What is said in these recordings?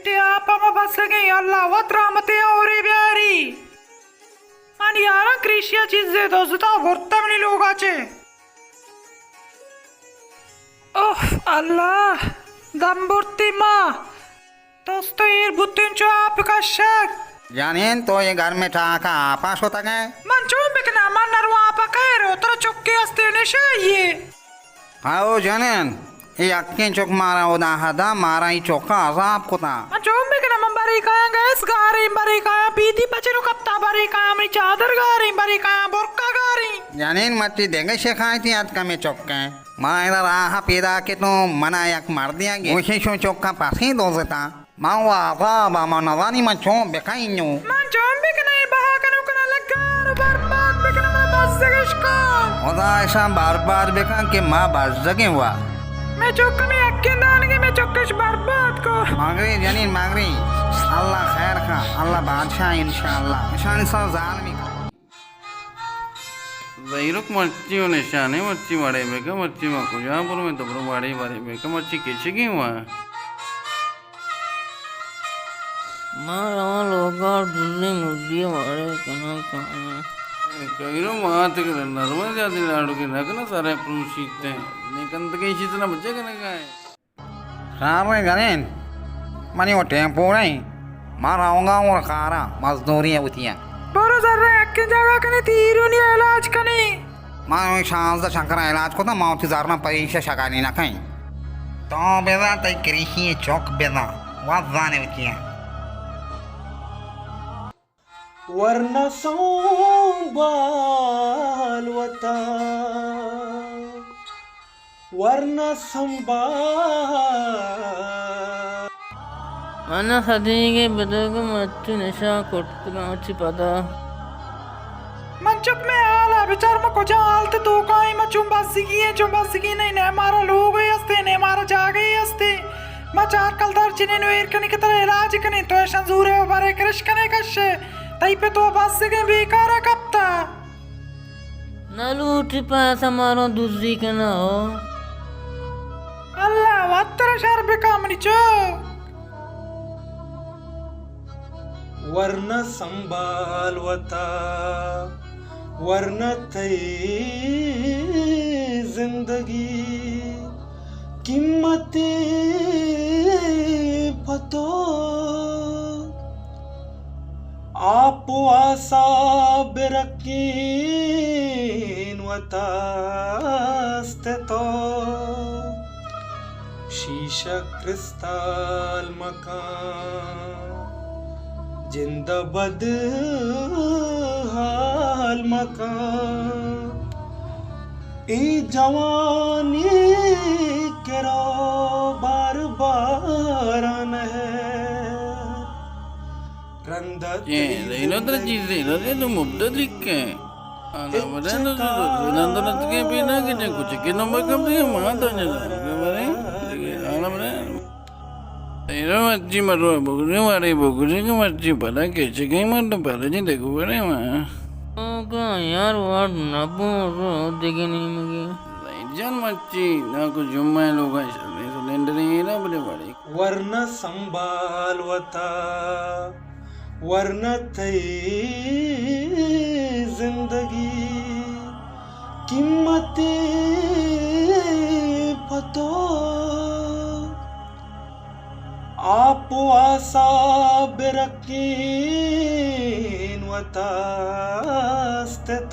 Itti apama basagi Allah wat rahmati aure byari. Hani yaran Krishya çizdi dozuta vortamni लोग আছে. Oh Allah. Damburti ma. दोस्तों ये बुत्तिन चो आपका शक. जानेन तो ये घर में ठाका आपा सोता गए मंचो बिकना मन नरवा आपा कह रहे उतर चुक्के अस्ते निशा ये. हाँ जानेन ये अक्के चौक मारा उदा हदा मारा ही चौका आजाब को था मंचो बिकना मन बरी काया गैस गारी बरी काया पीती बचनो कप्ता बरी काया अपनी चादर गारी बरी काया बोरका गारी. जानेन मच्छी देंगे शेखाई थी आज का में चौके माँ इधर आहा पीदा के तो मना एक मार दिया गया उसे शो चौका पासी दो देता माँ वापा बामा नवानी मच्छों बेकाई न्यू मंचो बिकना ये बहा कनो कना लगा बर्बाद बिकना मन बस जगश का. उदा ऐसा बार बार बेका के माँ बाज जगे हुआ मैं चौक में अक्के दान के मैं चौकश बर्बाद को. मांगरी जानीन मांगरी अल्लाह खैर का अल्लाह बादशाह इंशाअल्लाह निशान सा जालमी का दैरुक मच्छी और निशाने मच्छी बड़े बेका मच्छी मको जहाँ पर मैं तो बड़े बड़े बड़े बेका मच्छी कैसे की हुआ मारा लोग और दुल्ले मुद्दे मारे कहाँ कहाँ कहीं रो मात के नरवा जाती लाडू के रखना सारे प्रूशीते लेकिन तो कहीं चीज़ ना बच्चे करने का है सारे जानीन मनी वो टेम्पो नहीं मारा आऊँगा और कारा मजदूरी है उतिया बरो जर्रे अक्के जगह कने तीरुनी इलाज कने. माँ शांत शंकरा इलाज को तो माउती जारना परीक्षा शकानी ना कहीं तो बेदा तय कृषि चौक बेदा वाद जाने उतिया वर्ण संबालवता वर्ण संबाल अना सदी बदग मच्चु निशा कोटना चिपदा मंचुप में आला विचार में कुछ आलते तो काई में चुंबासिकी नहीं ने मारा लोग ही हस्ते ने मारा जागे ही हस्ते मैं चार कलदार चिने नो एर कने कितना इलाज कने तो ऐसा जूरे बारे कृष कने कश्य ताई पे तो बस के बेकारा कप्ता नलू टिपा समारो दूसरी के ना हो अल्लाह वत्तर शर बेकामनी चो वर्ण संभालवता वर्ण थई जिंदगी कीमत पतो आप आशा बेरकीन वतास्ते तो शीशा क्रिस्टल मकान जिंदाबाद हाल मकान ए जवानी केरो बार बार है रंदत ये लेना तो चीज़ लेना ले तो मुब्दा दिक्के आना बड़ा ना तो नंदन तो के बिना कि जो कुछ के नंबर कम दिए माँ तो नहीं लगा बड़े आना बड़े तेरा मच्छी मरो बगुरे के मच्छी पता कैसे कहीं मर तो पहले नहीं देखो बड़े माँ का यार वार नबो रो देखे नहीं मगे जान मच्छी ना कुछ जुम्मा लोग हैं सिलेंडर ही ना बड़े बड़े वर्ण संभालवता वर्ण थई जिंदगी कीमत पतो आप आशा बेरकीन वतास्ते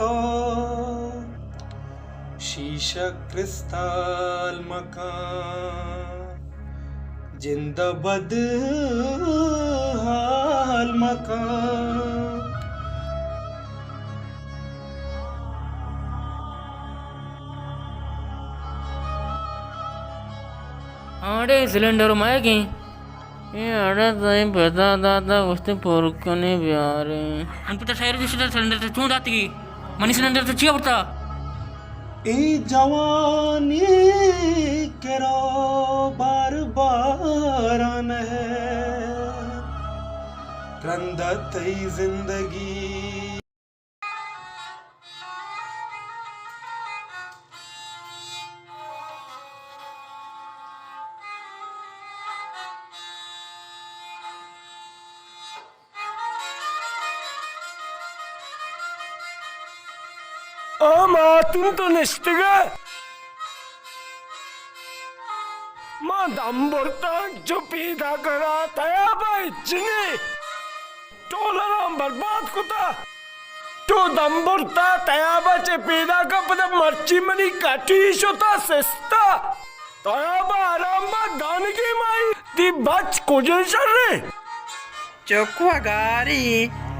तो शीशा क्रिस्टल मकान जिंदाबाद हाल मकान आड़े सिलेंडर माए की ये आड़ा ताई पता दादा उसते पोरकने बिहारे अनपता शायर जिस सिलेंडर से क्यों जाती की मनी सिलेंडर से चिया पड़ता ए जवानी केरो बार बार है रंदत जिंदगी 마tum도 내시드가 마 남벌딱 जो पैदा करा तयाबा इचने टोलराम बर्बाद कुता तो दंबुरता तयाबा चे पैदा का पद मर्ची मनी काटी शोता सेस्ता तयाबा आरामबा दानगी माई दी बच कोजन शर्रे चोकुआ गारी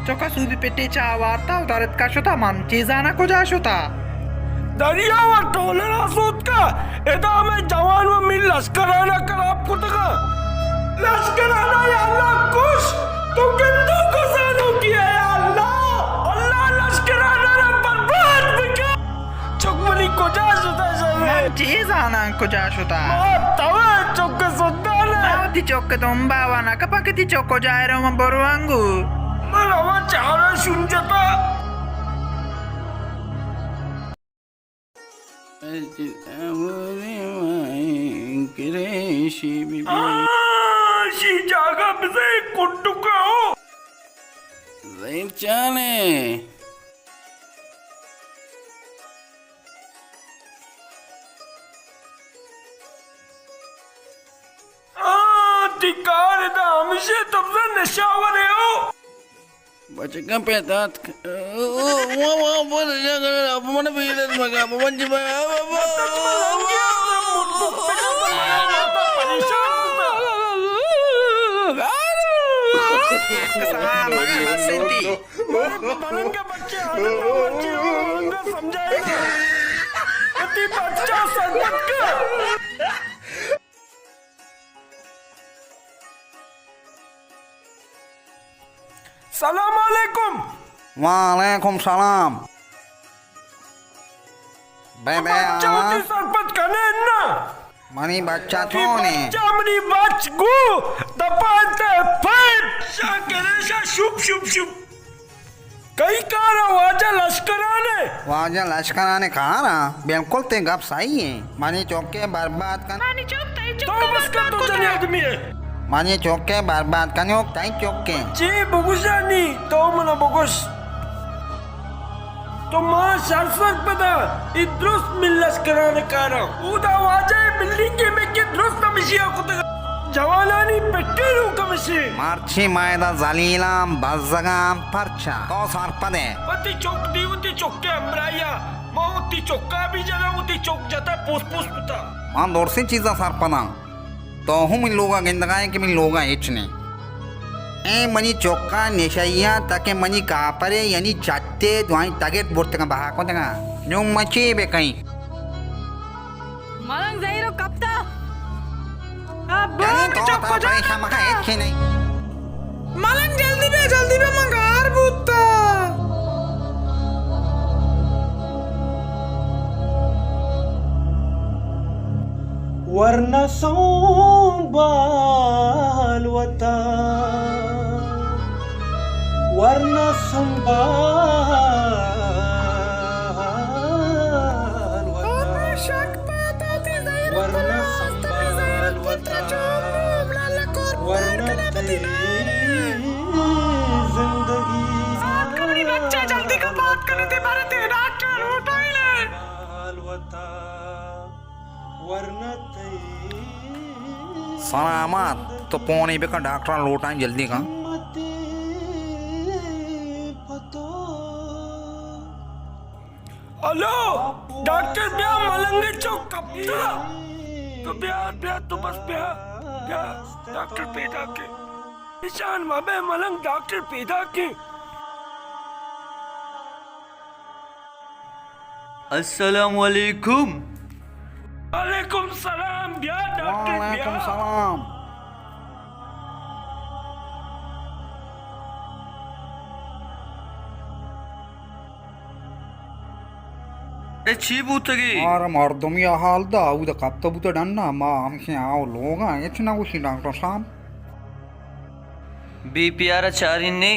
चोका सूदी पेटे चावारता उदारत का शोता मंची जाना को जा शोता दरियावा टोलरा सूत का एदा में जवान में मिल लश्कराना कर आपको तका लश्कराना या अल्लाह कुछ तो किंतु कसानो किया या अल्लाह अल्लाह लश्कराना ने बर्बाद बिका चुकमनी को जा सुता सर मंची जाना को जा शोता तवे चुक सुता ने दी चोक तुम्बा वाना कपकती चोको जायरो म बरुवांगू मरवा चारा सुनजता शी जागा बिसे कुट्टू का हो चाने अधिकार दा हमेशा तुमसे नशावर हो बचका पेतात वो बोल जाकर अब मन भी इधर मगा मंजी में मलन के बच्चे समझाएगा अति बच्चा सरपंच का सलाम अलैकुम वालेकुम सलाम बेबे बच्चा होती सरपंच कने ना मनी बच्चा छोने बच्चा मनी बच गो दपाते फाइट शाकरेशा शुभ शुभ शुभ कई कार वाजा लश्कराने वाजा लश्कराने कहा ना बिल्कुल ते गप सही है मनी चौके बर्बाद कर तो उसका तो जने आदमी है मनी चौके बर्बाद करने हो ताई चौके जी बुगुशानी तो मना बुगुश तो माँ शासक पता इद्रुस मिल्लस कराने कारा उदा वाजा बिल्डिंग के में के द्रुस तमिशिया कुछ जवानानी पेट्टे रू कमिशी मार्ची मायदा जलीलाम बज़गाम परचा तो सार पदे पति चौक दी उती चौके अम्ब्राया माँ उती चौका भी जना उती चौक जाता पोस पोस पुता मां दोरसी चीज़ा सार पदा तो हम इन लोगा गिंदगाए कि मिन लोगा इचने ए मनी चौका नेशैया ताके मनी कापरे यानी चाटे दुआई टारगेट बोर्ड तक बाहर को तक न्यू मची बे कहीं मलंग जाइरो कब तक अब तो चोको जा परेशान मका एक ही नहीं मलंग जल्दी बे मंगार बूता वरना संभाल वता वरना संभाल वता वरना संभाल वता वरना तेरी जिंदगी बच्चा जल्दी का बात करने दे मारे ते डॉक्टर उठाई ले वता वरना तेरी सलामत तो पौने पे का डॉक्टर लौटा जल्दी का हेलो डॉक्टर ब्याह मलंगे चौक कब था तो ब्याह तो बस ब्याह डॉक्टर पैदा के निशान बाबे मलंग डॉक्टर पैदा के अस्सलाम वालेकुम वालेकुम सलाम ब्याह डॉक्टर वालेकुम ब्याह सलाम छी बूतगी और मर्दम या हाल दा उदा कब तो बुता डन्ना मां हमसे आओ लोगा इतना कुछ डॉक्टर साहब बीपीआर चारिन ने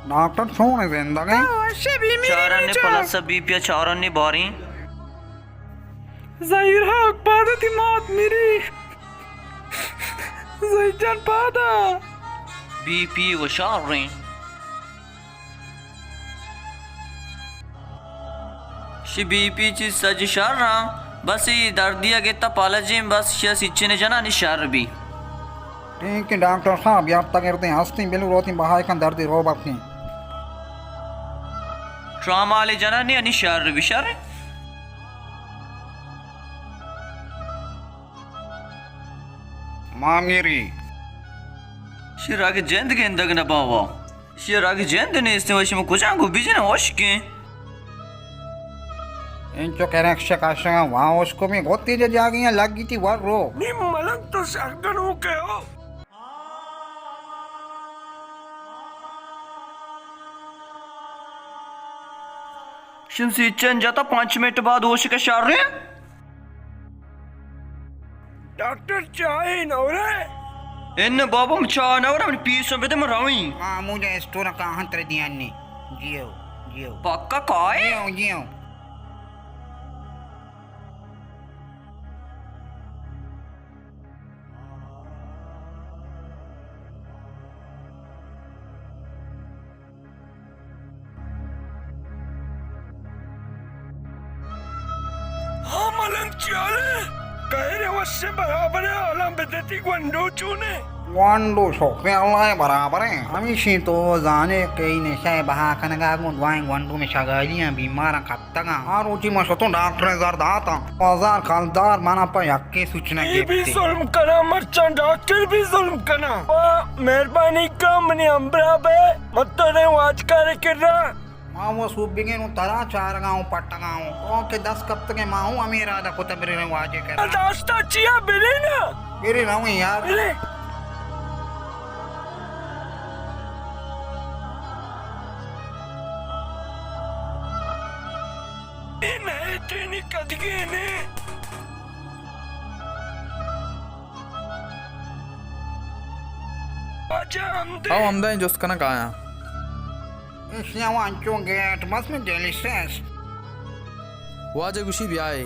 डॉक्टर छोड़ जिंदगी चारांनी पलासा बीपीया चारांनी बारी Zahir hak pada ti maat miri. Zahircan pada. BP व शारें शि बीपी ची सज शारा बस ये दर्दिया गेता पालाजिम बस शिया सिच्चने जना नि शार भी ठीक है डॉक्टर साहब यार तक करते हैं हंसती बिल्कुल रोती बहाय का दर्द रो बापनी ट्रामा वाले जना नि अनि शार भी शार माँ मेरी शिराग जेंद के इंदग न बावा शिराग जेंद ने इसने वश में कुछ आंगो बीजे न वश के इन जो करेक्शन का शंगा वहाँ उसको भी गोती जो जागियाँ लग गई थी वो रो नी मलंग तो सागन हो के हो शिन सिच्चन जाता 5 मिनट बाद होश के शार रहे डॉक्टर चाहे न हो रे इन बाबा में चाह न हो रहा मैं पीस में तो मरावी माँ मुझे स्टोर कहाँ तर दिया ने जियो जियो पक्का काय जियो जियो हाँ मलंग चाले कह रहे वश्य बराबर है आलम बेदती गुंडो चुने वांडो शौक़े अल्लाह बराबर है हमेशा तो जाने कई नशा बहा कनगा गुंडवाएं वांडो में शगालियां बीमार कत्तगा और ऊँची मशतो डॉक्टर जरदाता बाजार खालदार माना पर यक्के सूचना ये भी जुल्म करा मर्चेंट डॉक्टर भी जुल्म करा मेहरबानी का मनी अंबरा बे मत तो ने वाच कर रहा माँ वो सूप बिगे नु तरा चार गाँव पट्टा गाँव तो के 10 कब तक माँ हूँ अमीर आधा कुत्ता बिरे ने वाजे कर रास्ता चिया बिले ना बिरे रहूँ यार बिले नहीं तेरी कदगी ने अच्छा आओ हमदा जो उसका ना कहा इसलिए वो अंचों गेट बस में डेलिशियस वो आज गुशी भी आए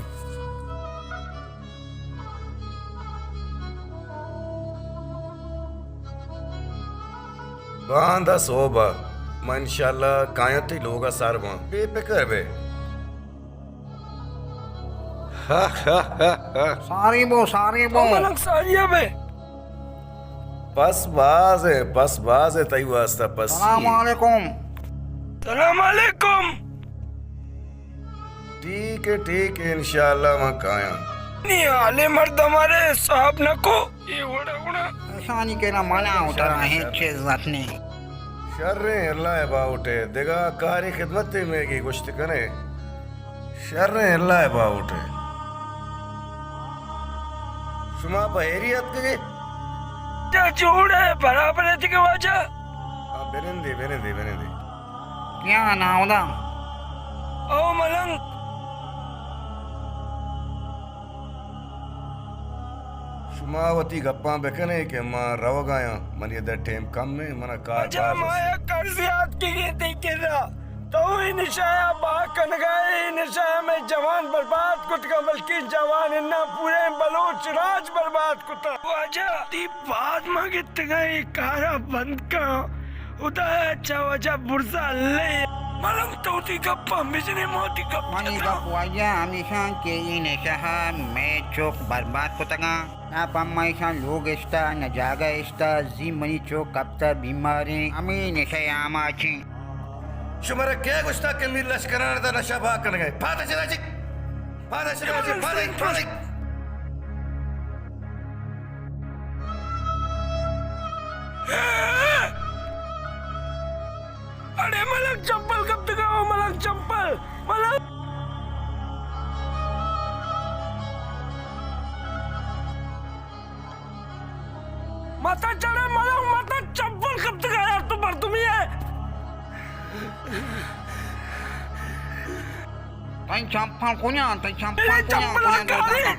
बांधा सोबा माशाल्लाह कायती लोगा सारवा बेफिक्र बे सारी बो मलंग सारिया बे पस बाज है तई वास्ता पस सलाम वालेकुम सलाम अलैकुम ठीक है इंशाल्लाह मैं काया नहीं आले मर्द हमारे साहब न को ये उड़ा उड़ा शानी के ना मना उतरा है चीज अपने शर्रे अल्लाह बाउटे देगा कारी खिदमत में की कुछ करे शर्रे अल्लाह बाउटे शुमा बहरियत के क्या जोड़ है बराबर है के वजह बेनंदे क्या नावदा ओ मलंग शुमावती गप्पा बेकने के मां रव गया मन ये द टाइम कम में मना कार अच्छा माया कर्जियात की ये देखे रहा तो ही निशाया बाकन गए निशाया में जवान बर्बाद कुत का बल्कि जवान इन्ना पूरे बलोच राज बर्बाद कुता वजह ती बाद मांगित गए कारा बंद का उदा अच्छा वजह बुरसा ले मलंग तो ती गप्पा बिजने मोती मनी का गप्पा पुआया हमेशा के इन शहा मैं चौक बर्बाद को तंगा आप हमेशा लोग इस्ता न जागा इस्ता जी मनी चौक कब तक बीमारी हमें नशा आमा ची शुमारा क्या गुस्ता के मीर लश्कराना दा नशा भाग कर गए फादा चला जी फादा अरे मलंग चंपल कब तक आओ मलंग चंपल मलंग माता चढ़े मलंग माता चंपल कब तक आया तू पर तुम ही है तई चंपल कोन्या मेरे चंपल काले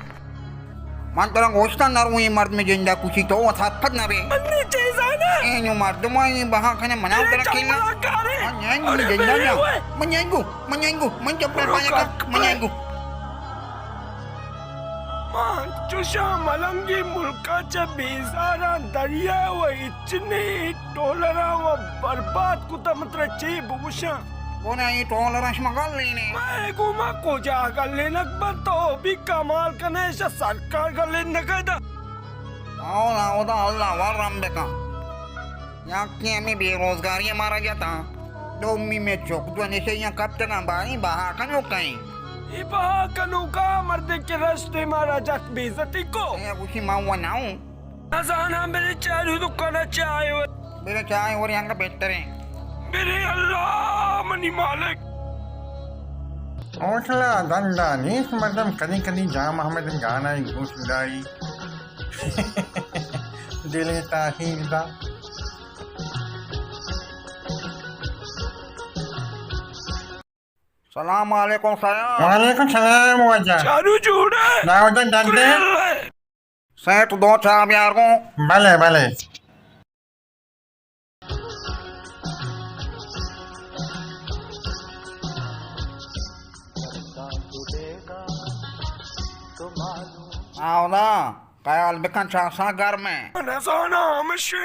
मन तरंग होस्ता नरु ये मर्द में जिंदा कुछ तो साथ फट ना बे अन्नी चीज है ना Nyo mardum ay baha ka na manaw ka na kila. Manyango. Manjapal pa ka. Manyango. तुझ्या मलंगी मुलकाच्या बेजारा दर्यावर इच्छने टोलरावर बर्बाद कुता मात्र चे बुगुशा Kung na tolerance magalin eh. मैं गुमा को जा गले नक बतो भी कमाल कने से सरकार गले नकदा Oda Allah waram beka. Yakni ami बेरोजगारी मारा जाता. Domi में चौक दो ने से यहाँ कब तक बानी बाहा का नो कहीं. इबा कनुका मर्दे के रास्ते मारा जात बेइज्जती को ये कुछ मावा नाउ. अजाना मेरे चालू दुकान चाय मेरे चाय और यहाँ का बेहतर है. मेरे अल्लाह मनी मालिक ओठला दंडा नीस मर्दम कदी कदी जाम अहमद गाना घुसदाई दिले ताहीदा सलाम वालेकुम सलाम. वालेकुम सलाम वजा चालू जोड़ा नावदा दंडे सेठ दो चार यार को. भले आओ ना. कायल बिकन चासा घर में. नजाना हमशे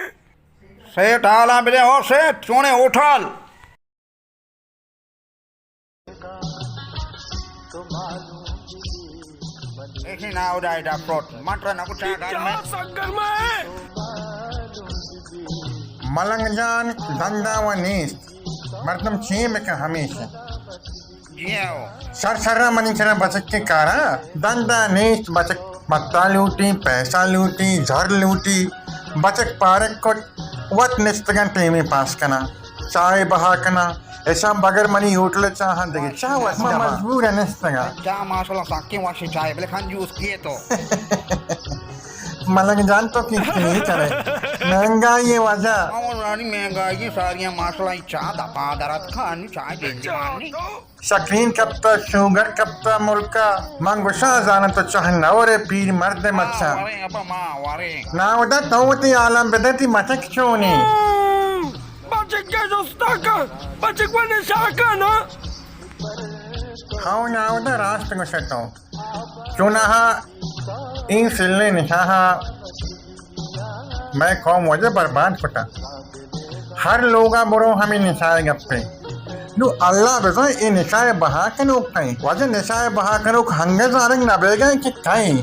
सेठ आला मेरे हो सेठ सोने उठाल. देखी ना उड़ाई डा फ्रोट मटर ना कुछ घर में. संगर में मलंग जान दंडा व नीस मर्दम छीम का हमेशा जी आओ. सरसरा मनी चरा बचक के कारा दंडा नीस बचक मत्ता लूटी पैसा लूटी झर लूटी बचक पारक को वत निस्तगन टेमी पास कना चाय बहा कना ऐसा बगर मनी होटल चाह देगे चाह वसमा मजबूर है निस्तगा क्या माशाल्लाह साकी वाशी चाय बले खान जूस किए तो. मलंग जान तो कितनी करे महंगाई है वजह और रानी महंगाई सारियां माशाल्लाह चाह दपा दरत खान चाय देंगे मानी. शक्रीन कप्ता शुगर कप्ता मुल्का मंगुशा जाना तो चाहना और पीर मर्द मच्छा वारे अब माँ वारे. ना उदा तोती आलम बेदती मचक चोनी बचक के दोस्ता का बचक वाले शाका ना हाँ ना उदा रास्ते को शतो चुनाहा इन सिलने निशाहा मैं कौम वजह बर्बाद कुटा हर लोगा बुरो हमें निशाए गप्पे नु अल्लाह बेजो ये निशाए बहा के नो कहीं वजह निशाए बहा के नो हंगे जारंग ना बेगा कि कहीं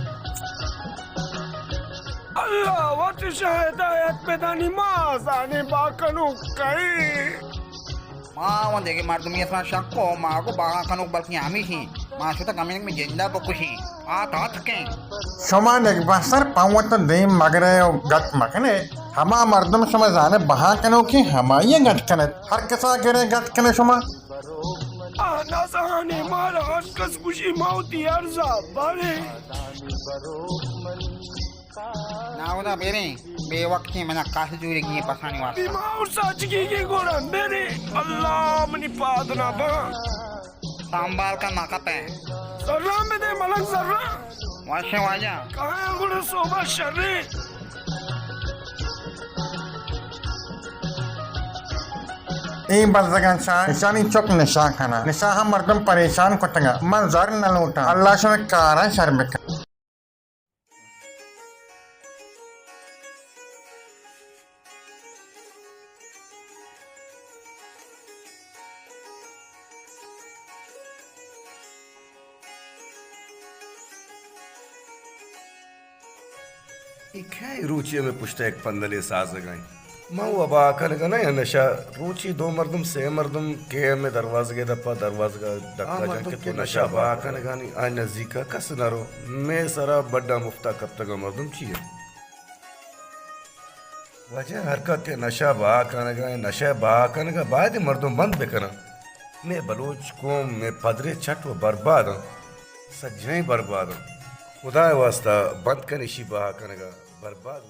अल्लाह वत शहदायत पे दानी माज़ाने बाकनु कई माँ वो देखे मार तुम्हें ऐसा शक को माँ को बाहर खानों बल्कि आमी ही माँ शुद्ध कमिंग में जिंदा बकुशी आ थके. समान एक बसर पाऊँ तो दे मगरे गट मकने हमा मर्दम समझ आने बहा के नो कि हमारे गट कने हर किसा करे गट कने समा आना सहाने मारा हटकस खुशी माउती अर्जा बारे ना उदा बेरे बेवक्ती मना काहे जुरे की पसानी वास्ता. बीमार साचकी के गोरा मेरे अल्लाह मनी पादना बा सांबाल का नाका पे सर्रा में दे मलक सर्रा वाशे वाजा. कहाँ गुड़े सोबा शर्रे ए बजगन शाह निशानी चौक निशा खाना निशा हम मर्दम परेशान कुतंगा मन जर न लूटा अल्लाह से कारा शर्म का इखाई रुचि में पुछता एक पंदले साज लगाई माँ अबा आकर का ना या नशा रुचि दो मर्दम से मर्दम के में दरवाजे के दपा दरवाजे का डक्का जाके तो नशा बा आकर गानी आ नजीका कस नरो मैं सारा बड्डा मुफ्ता कब तक मर्दम चाहिए वजह हरकत के नशा बा आकर का नशा बा आकर का बाद मर्दम बंद बेकना मैं बलोच कौम में पदरे छट व बर्बाद सज्जई बर्बाद खुदा वास्ता बंद का निशी बहा करेगा बर्बाद